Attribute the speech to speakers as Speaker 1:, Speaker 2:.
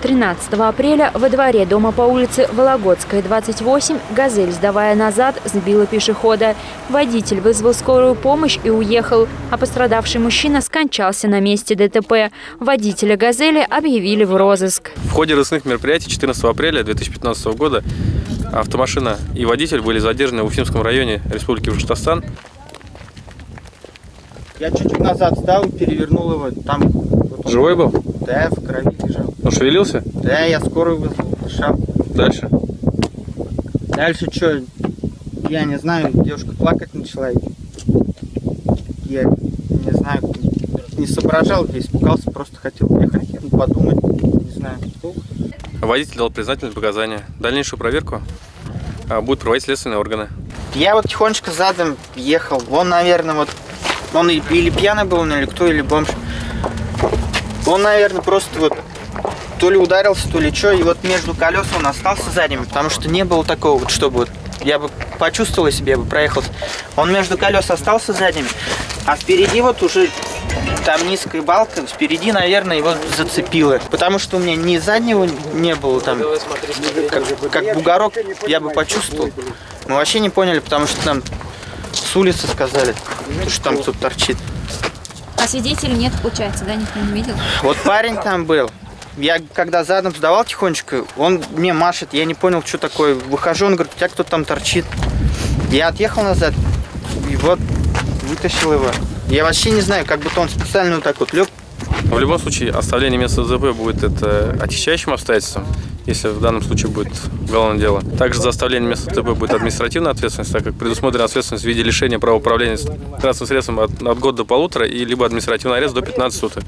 Speaker 1: 13 апреля во дворе дома по улице Вологодская, 28, «Газель», сдавая назад, сбила пешехода. Водитель вызвал скорую помощь и уехал, а пострадавший мужчина скончался на месте ДТП. Водителя «Газели» объявили в розыск.
Speaker 2: В ходе розыскных мероприятий 14 апреля 2015 года автомашина и водитель были задержаны в Уфимском районе Республики Башкортостан.
Speaker 3: Я чуть-чуть назад сдал, перевернул его, там...
Speaker 2: Живой был?
Speaker 3: Да, в крови лежал.
Speaker 2: Он шевелился?
Speaker 3: Да, я скорую вызвал, дышал.
Speaker 2: Дальше?
Speaker 3: Дальше что, я не знаю, девушка плакать начала. Я не знаю, не соображал, я испугался, просто хотел ехать, подумать, не знаю.
Speaker 2: Водитель дал признательные показания. Дальнейшую проверку будут проводить следственные органы.
Speaker 3: Я вот тихонечко задом ехал, он, наверное, вот, он или пьяный был, или кто, или бомж. Он, наверное, просто вот то ли ударился, то ли что, и вот между колес он остался задними, потому что не было такого, вот, чтобы вот я бы почувствовал себе, я бы проехал. Он между колес остался задними, а впереди вот уже там низкая балка, впереди, наверное, его зацепило. Потому что у меня ни заднего не было там, как бугорок, я бы почувствовал. Мы вообще не поняли, потому что нам с улицы сказали, что там кто-то торчит.
Speaker 1: А свидетелей нет, получается, да? Никто не видел?
Speaker 3: Вот парень там был. Я когда задом сдавал тихонечко, он мне машет, я не понял, что такое. Выхожу, он говорит, у тебя кто-то там торчит. Я отъехал назад и вот вытащил его. Я вообще не знаю, как будто он специально вот так вот лег.
Speaker 2: В любом случае, оставление места ДТП будет это очищающим обстоятельством, если в данном случае будет уголовное дело. Также за оставление места ДТП будет административная ответственность, так как предусмотрена ответственность в виде лишения права управления транспортным средством от года до 1,5 и либо административный арест до 15 суток.